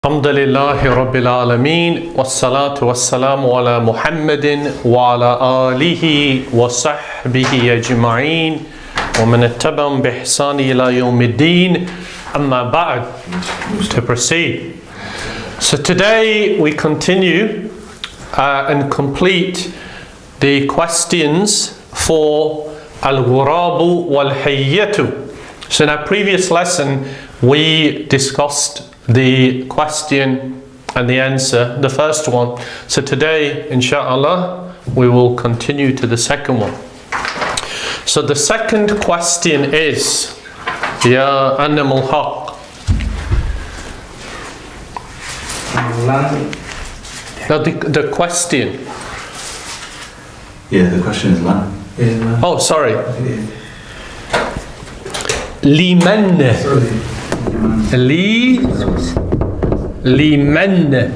Alhamdulillahi Rabbil Alameen, wassalatu wassalamu ala Muhammadin wa ala alihi wa sahbihi ajma'een wa man ittaba'ahum bi ihsani ila yawmiddin, amma ba'd. To proceed. So today we continue and complete the questions for al-ghurabu wal-hayyatu. So in our previous lesson we discussed the question and the answer, the first one. So today, inshallah, we will continue to the second one. So the second question is, Ya Animal Haq. Now the question. Yeah, the question is lan. Oh, sorry. Liman. لمن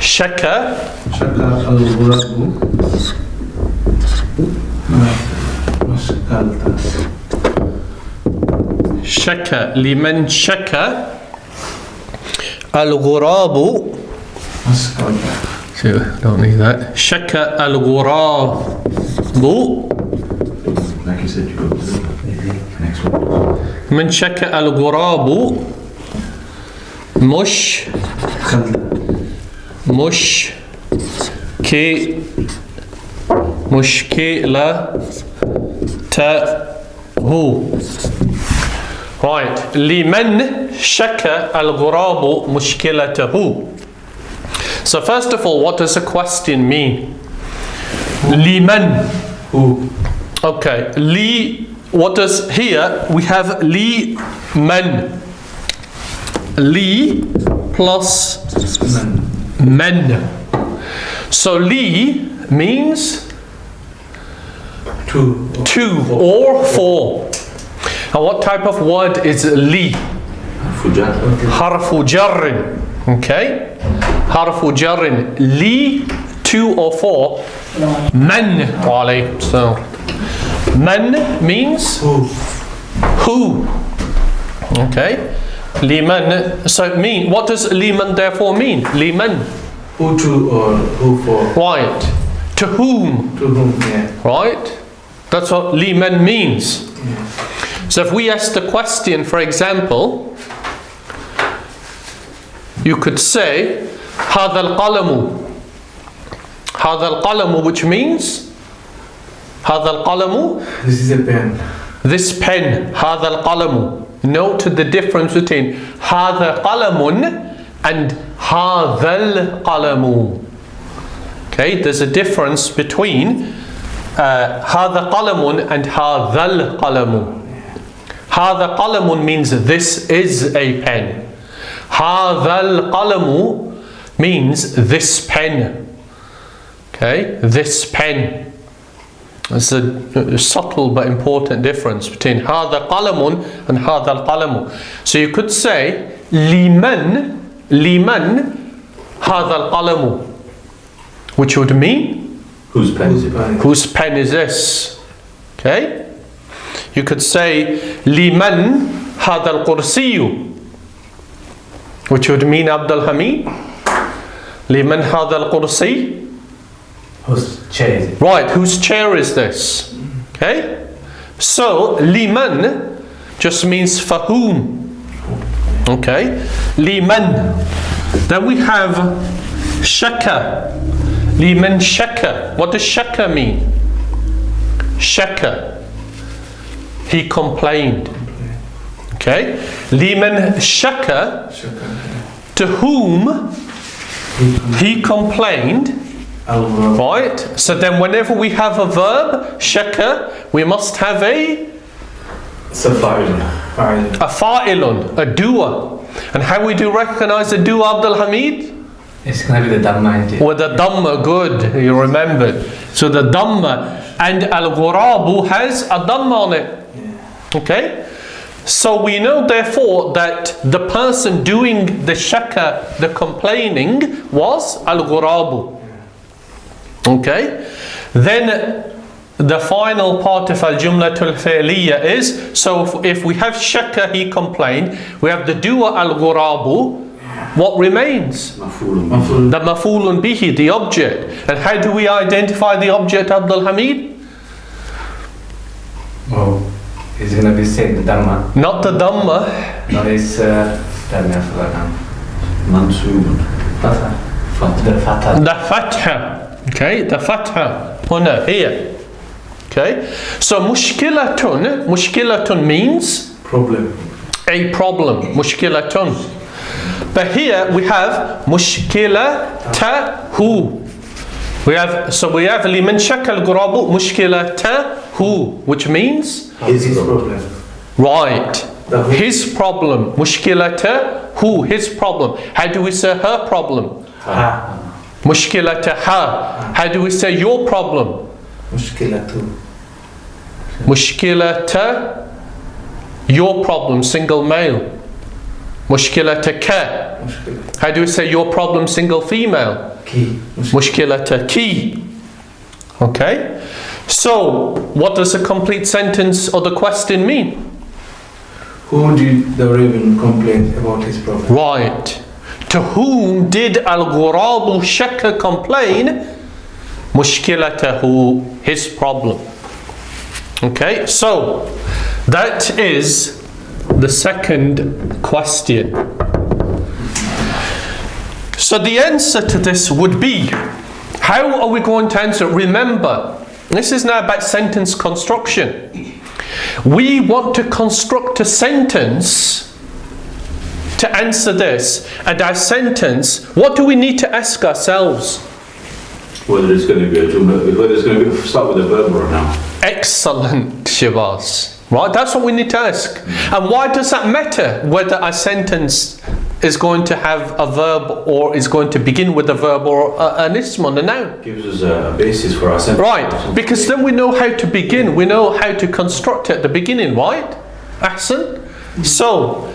شكا لمن شكا الغراب don't need that شكا الغراب like you said, you go to the next one. من شكا الغراب مشكلته. Right. لمن شكا الغراب مشكلته. So first of all, what does the question mean? لمن. Who? Okay. What does here we have li man. Li plus men. So li means two or for. And what type of word is li? Harfu jarrin. Okay? Harfu jarrin. Li, two or for. Man. Wa alaykum salam. Man means who. Okay. Liman. So mean. What does liman therefore mean? Liman. Who to or who for? Right. To whom? To whom, yeah. Right. That's what liman means. Yeah. So if we ask the question, for example, you could say هذا القلم. هذا القلم, which means هذا القلم. This is a pen. This pen. هذا القلم. Note the difference between هذا قلم and هذا القلم. Okay, there's a difference between هذا قلم and هذا القلم. هذا قلم means this is a pen. هذا القلم means this pen. Okay, this pen. It's a subtle but important difference between هذا قلم and هذا القلم. So you could say لمن هذا القلم, which would mean Whose pen is it? whose pen is this? Okay. You could say لمن هذا الكرسي, which would mean Abdul Hamid. لمن هذا الكرسي. Whose chair is it? Right, whose chair is this? Okay? So, liman just means for whom. Okay? Liman. Then we have shaka. Liman shaka. What does shaka mean? Shaka. He complained. Okay? Liman shaka. To whom he complained. Right, so then whenever we have a verb, shaka, we must have a fa'ilun, a doer. And how we do recognize a doer, Abdul Hamid? It's going to be the Dhamma. With the Dhamma, good, you remembered. So the Dhamma, and al-ghurabu has a Dhamma on it. Yeah. Okay? So we know therefore that the person doing the shaka, the complaining, was al-ghurabu. Okay, then the final part of al-jumlatul fi'liya is, so if we have shakka, he complained, we have the dua al-ghurabu, what remains? مفعول The maf'ulun bihi, the object. And how do we identify the object, Abdul Hamid? Oh, it's gonna be said the Dhamma. Not the dhamma. No, it's tell me, I forgot now. منصوب The Fatah. The fatha. Okay, the fatha. Huna, here. Okay, so mushkilatun means Problem. a problem. Mushkilatun. But here we have mushkilatahu. We have liman shakal gurabu mushkilatahu, which means His problem. right. The who. His problem. Mushkilatahu, his problem. How do we say her problem? Ha. Mushkilataha. How do we say your problem? Mushkilatu. Mushkilata, your problem, single male. Mushkilataka. Mushkilat. How do we say your problem, single female? Ki. Mushkilataki. Okay? So, what does a complete sentence or the question mean? Who did the raven complain about his problem? Right. To whom did Al-Ghurabu Shakka complain? Mushkilatahu, his problem. Okay, so that is the second question. So the answer to this would be, how are we going to answer? Remember, this is now about sentence construction. We want to construct a sentence to answer this. And our sentence, what do we need to ask ourselves? whether it's going to be a jumla, whether it's going to be start with a verb or a noun. Excellent, Shivas. Right, that's what we need to ask. And why does that matter whether a sentence is going to have a verb or is going to begin with a verb or an ism on a noun? Gives us a basis for our sentence. Right, because then we know how to begin, we know how to construct it at the beginning, right? Ahsan? So,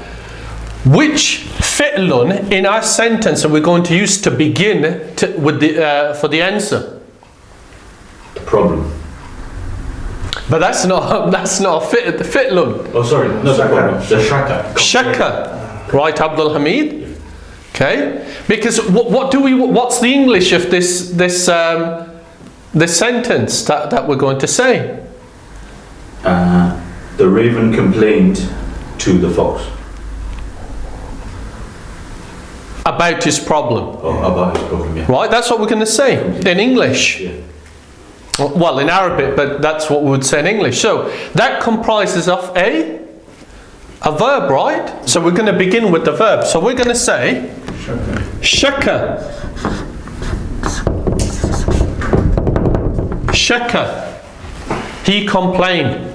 which fi'lun in our sentence are we going to use to begin with for the answer? The problem. But that's not a fi'lun. Oh, sorry, not the problem. The shaka. Shaka. Right, Abdul Hamid? Okay. Because what's the English of this sentence that we're going to say? The raven complained to the fox. About his problem. Oh, about his problem, yeah. Right, that's what we're going to say in English. Yeah. Well, in Arabic, but that's what we would say in English. So that comprises of a verb, right? So we're going to begin with the verb. So we're going to say shaka. Shaka. He complained.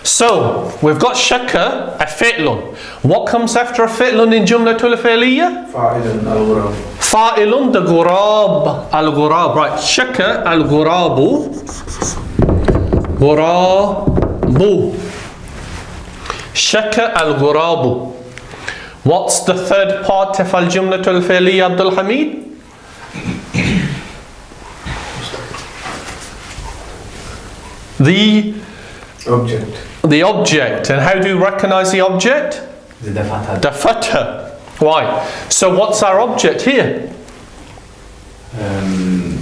So we've got shaka, a fi'lun. What comes after a fi'lun in Jumlatul Fi'liya? Fa'ilun al-ghurab. Fa'ilun, the ghurab, al-ghurab, right? Shaka al-ghurabu, ghurabu. Shaka al-ghurabu. What's the third part of al-jumlatul fi'liya, Abdul Hamid? The Object. The object. And how do you recognize the object? The fatha. The fatha. Why? So what's our object here?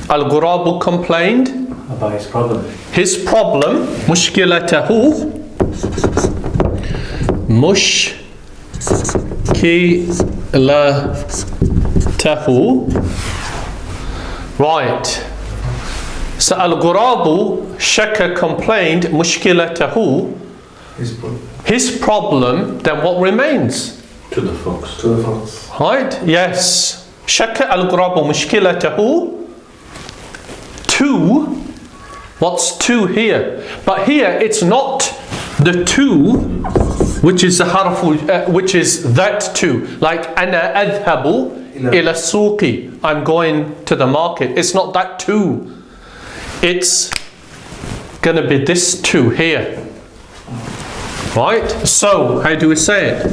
Al-Ghurabu complained. About his problem. His problem, mushkilatahu. Mushkilatahu. Right. So Al-Ghurabu, Shaka complained, mushkilatahu. His problem, then what remains? To the fox. To the fox. Right? Yes. Shaka al-ghurabu mushkilatahu. Two. What's two here? But here it's not the two, which is the harfu, which is that two. Like ana adhabu ila suqi. I'm going to the market. It's not that two. It's gonna be this two here. Right? So how do we say it?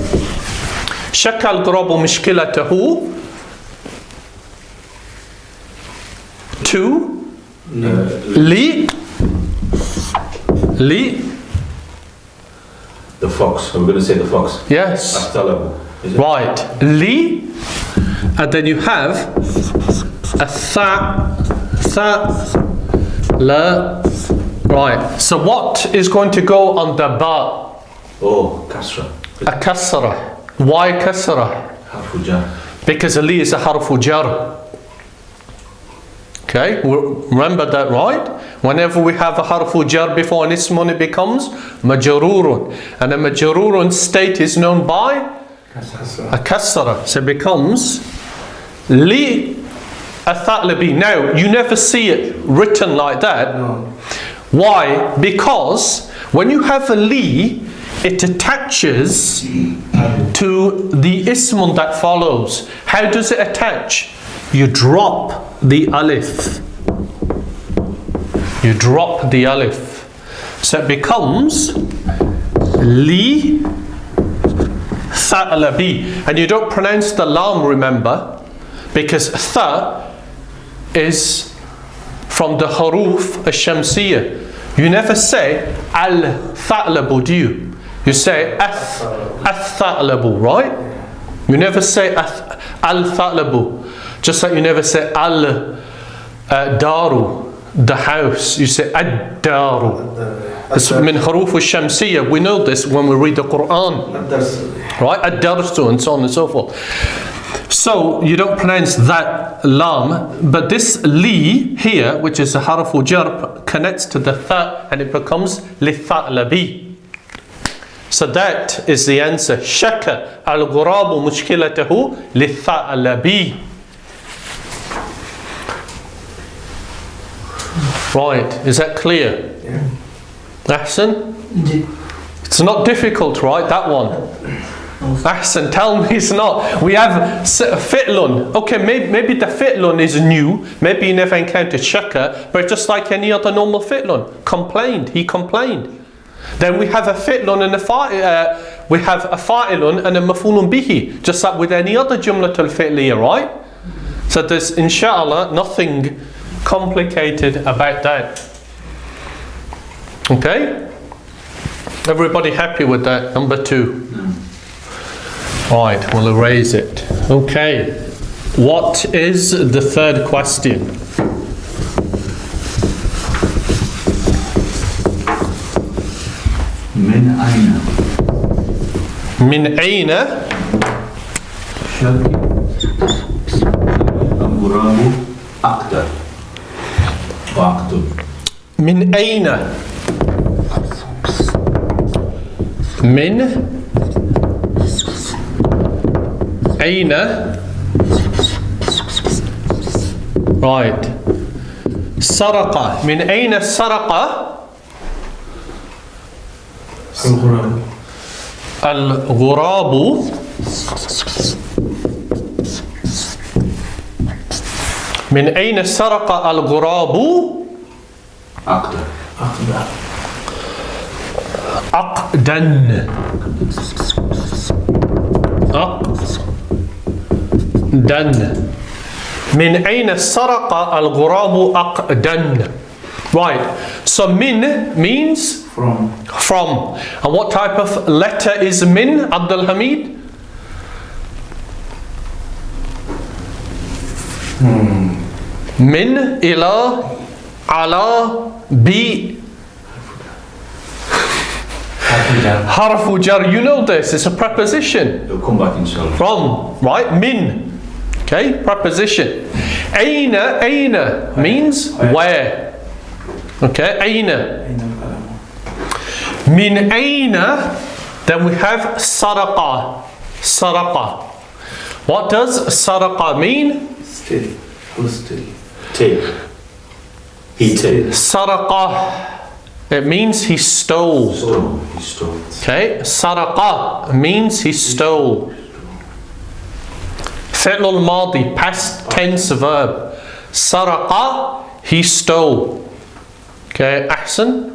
Shaka al-ghurabu mushkilatahu. Two. Li. Li. The fox. Are we going to say the fox? Yes. At-talabu. Is it? Right. Li. And then you have a tha, la. Right. So what is going to go on the ba? Oh, kasra. A kasra. Why kasra? Harfu jar. Because li is a harfu jar. Okay, remember that, right? Whenever we have a harfu jar before an ismun, it becomes majrurun. And a majrurun state is known by a kasra. So it becomes li athalabi. Now, you never see it written like that. No. Why? Because when you have a li, it attaches to the ismun that follows. How does it attach? You drop the alif. You drop the alif. So it becomes li tha'labi. And you don't pronounce the lam, remember, because tha is from the huruf ash-shamsiyah. You never say al-tha'labu, do you? You say ath-tha'labu, right? You never say al-tha'labu. Just like you never say al-daru, the house. You say ad-daru. It's min huruf ash-shamsiyah. We know this when we read the Quran. Right? Ad-darstu and so on and so forth. So you don't pronounce that lam, but this li here, which is a harfu jar, connects to the tha and it becomes li tha'labi. So that is the answer. Shaka al-ghurabu mushkilatahu li tha'labi. Right, is that clear? Yeah. Ahsan? It's not difficult, right, that one? Ahsan, tell me it's not. We have fi'lun. Okay, maybe the fi'lun is new. Maybe you never encountered shaka, but just like any other normal fi'lun. Complained, he complained. Then we have a fi'lun and we have a fa'ilun and a maf'ulun bihi, just like with any other jumlatul fi'liya, right? So there's, inshallah, nothing complicated about that. Okay? Everybody happy with that? Number 2. Right, we'll erase it. Okay. What is the third question? Min aina. Min aina? Shaki. Al-ghurabu aqdar. Waqtun. Min aina? Min aina? Right. Saraqa. Min aina saraqa? Al-ghurabu min ayna saraqa al-ghurabu Aqdar. aqdan min ayna saraqa al-ghurabu aqdan. Right, so min means From. And what type of letter is min, Abdul Hamid? Min, ila, ala, bi. Harfu jar, you know this, it's a preposition. It'll come back inshallah. From, right? Min. Okay, preposition. Aina means where. Okay, aina. Min aina, then we have saraqa. Saraqa. What does saraqa mean? Still. Hold still. Take. He take. Saraqa. It means he stole. Stole. He stole. Okay, saraqa means he stole. Fi'l al-madi, past tense verb. Saraqa, he stole. Okay, ahsan.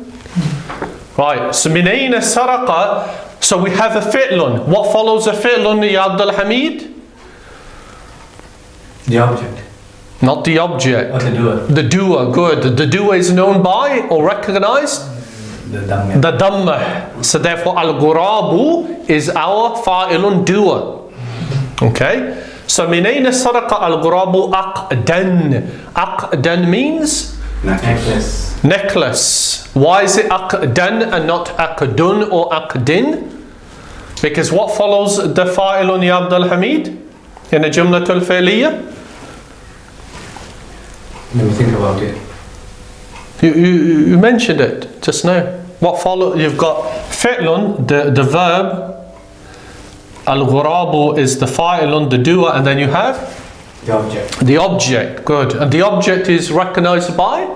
Right, so min ayna saraqa, so we have a fi'lun. What follows a fi'lun, ya Abdul Hamid? The object. Not the object. What to do it? The doer, good. The doer is known by or recognized? The Dhamma. So therefore al-ghurabu is our fa'ilun doer. Okay? So min ayna saraqa al-ghurabu aqdan. Aqdan means? necklace. Necklace. Why is it aqdan and not aqdun or aqdin? Because what follows the fa'ilun ya Abdul Hamid in a jumlatul fi'liyah? Let me think about it. You mentioned it just now. What follow? You've got fi'lun, the verb. Al-ghurabu is the fa'ilun, the doer, and then you have? The object. The object, good. And the object is recognized by?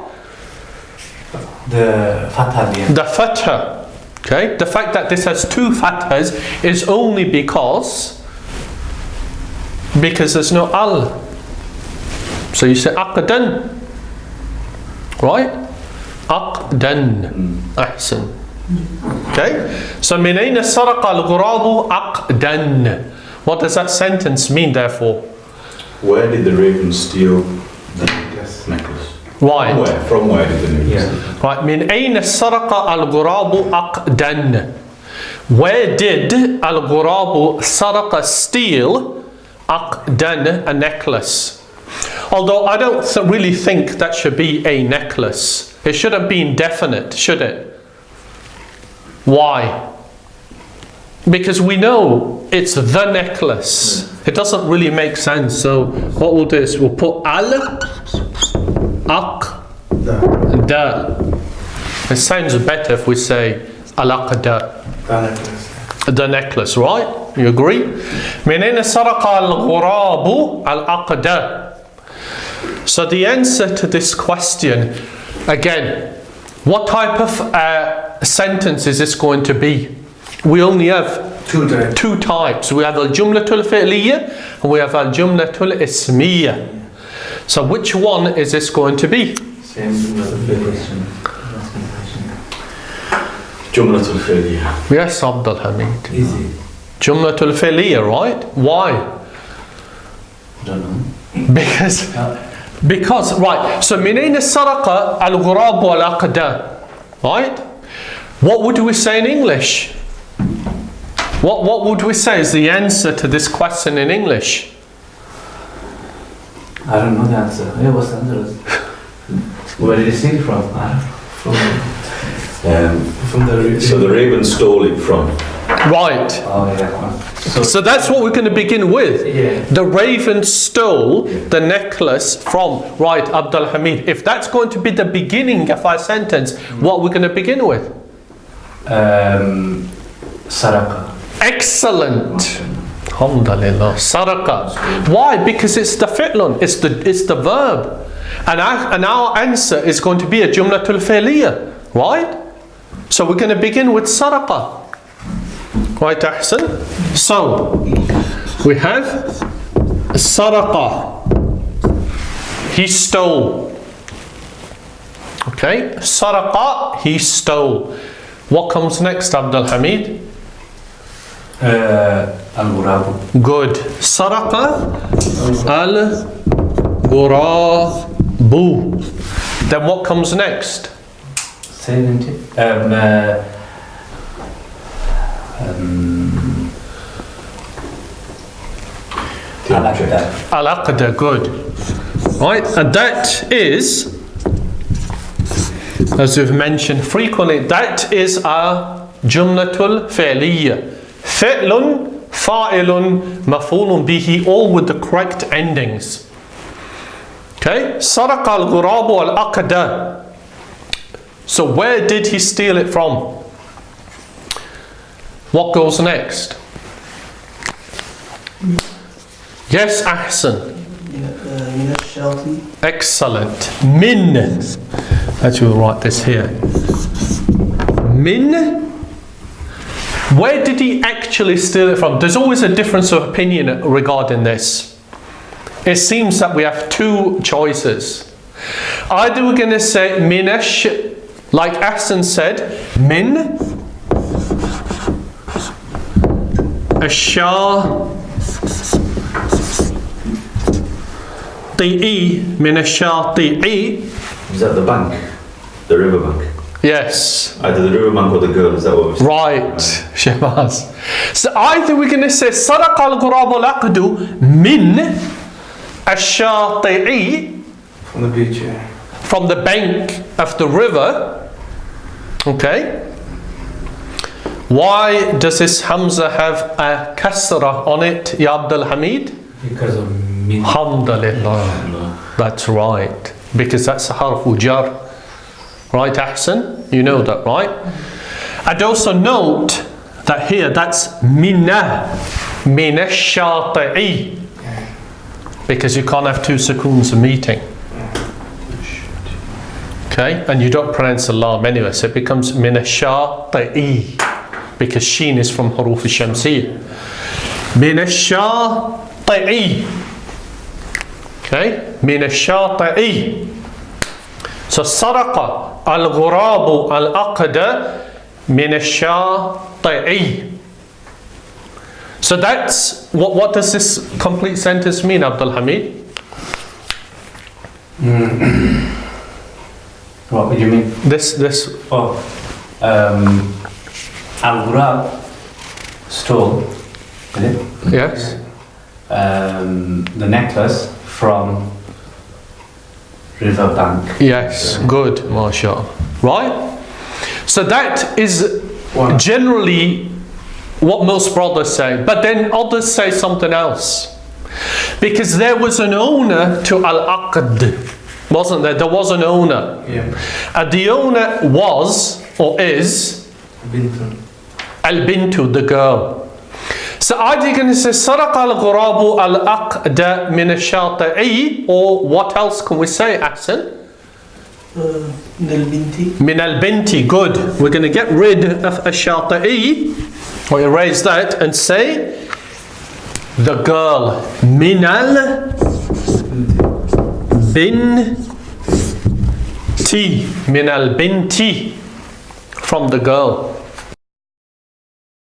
The fatha at the end. The fatha. Okay? The fact that this has two fathas is only because there's no al. So you say aqdan. Right? Aqdan. Ahsan. Okay? So min ayna saraqa al-ghurabu aqdan. What does that sentence mean therefore? Where did the raven steal the Yes. necklace? Why? From where did the necklace steal? Yeah. Right, min ayna saraqa al-ghurabu aqdan. Where did al-ghurabu saraqa steal aqdan, a necklace? Although I don't really think that should be a necklace. It shouldn't be indefinite, should it? Why? Because we know it's the necklace. It doesn't really make sense. So what we'll do is we'll put al, da. It sounds better if we say al-aqda. The necklace. The necklace, right? You agree? Min ayna saraqa al-ghurabu al-aqda. So the answer to this question, again, what type of sentence is this going to be? We only have two types. We have al-jumlatul fi'liyah and we have al-jumlatul ismiyah. So which one is this going to be? Same with the question. Jumlatul fi'liyah. Yes, Abdul Hamid. Easy. Jumlatul fi'liyah, right? Why? Don't know. Because right, so min ayna saraqa al-ghurab wal-aqda, right? What would we say in English? What would we say is the answer to this question in English? I don't know the answer. Yeah, what's the answer? Where did you see it from? From the raven. So the raven stole it from. Right. Oh yeah. So that's what we're going to begin with. Yeah. The raven stole the necklace from. Right, Abdul Hamid. If that's going to be the beginning of our sentence, what we're going to begin with? Saraka. Excellent. Alhamdulillah. Saraka. Why? Because it's the fi'lun. It's the verb. And our answer is going to be a jumlatul fi'liyah. Right? So we're going to begin with saraka. Right, Ahsan? So, we have saraqa. He stole. Okay? Saraqa, he stole. What comes next, Abdul Hamid? Al-Ghurabu. Good. Saraqa al-ghurabu. Then what comes next? Say it. Al-aqda, good. Right, and that is, as we've mentioned frequently, that is our jumlatul fi'liyah. Fi'lun, fa'ilun, maf'ulun bihi, all with the correct endings. Okay, saraqa al-ghurabu al-aqda. So where did he steal it from? What goes next? Yes, Ahsan. Excellent. Min. Let's write this here. Min. Where did he actually steal it from? There's always a difference of opinion regarding this. It seems that we have two choices. Either we're going to say minash, like Ahsan said, min ashar ti'i min ashar ti'i. Is that the bank? The river bank? Yes. Either the riverbank or the girl, is that what we're saying? Right, Shehbaz. So either we're going to say سرق الغراب العقد من الشاطئ, From the beach, yeah. from the bank of the river. Okay. Why does this Hamza have a kasra on it, Ya Abdul Hamid? Because of min. Alhamdulillah. That's right. Because that's a harfu jar. Right, Ahsan? You know that, right? And also note that here, that's minna shati'i. Because you can't have two sukoons meeting. Okay? And you don't pronounce the lam anyway, so it becomes min shati'i. Because sheen is from huruf al-shamsiyya. Min shati'i. Okay? Min shati'i. So saraqa al-ghurabu al-aqda min ash-shati'i. So that's what does this complete sentence mean, Abdul Hamid? What would you mean? This Oh, Al-Ghurab stole, is it? yes. The necklace from riverbank. Yes, good, mashallah. Right? So that is generally what most brothers say, but then others say something else. Because there was an owner to Al-Aqd, wasn't there? There was an owner. Yeah. And the owner was, or is, Bintun. Al-Bintu, the girl. So either you're going to say Saraq al-Ghurabu al-Aqda min al-Shati'i, or what else can we say, Ahsan? Min al-Binti, good. We're going to get rid of al-Shati'i, or erase that, and say the girl. Min al-Binti. Min al-Binti. From the girl.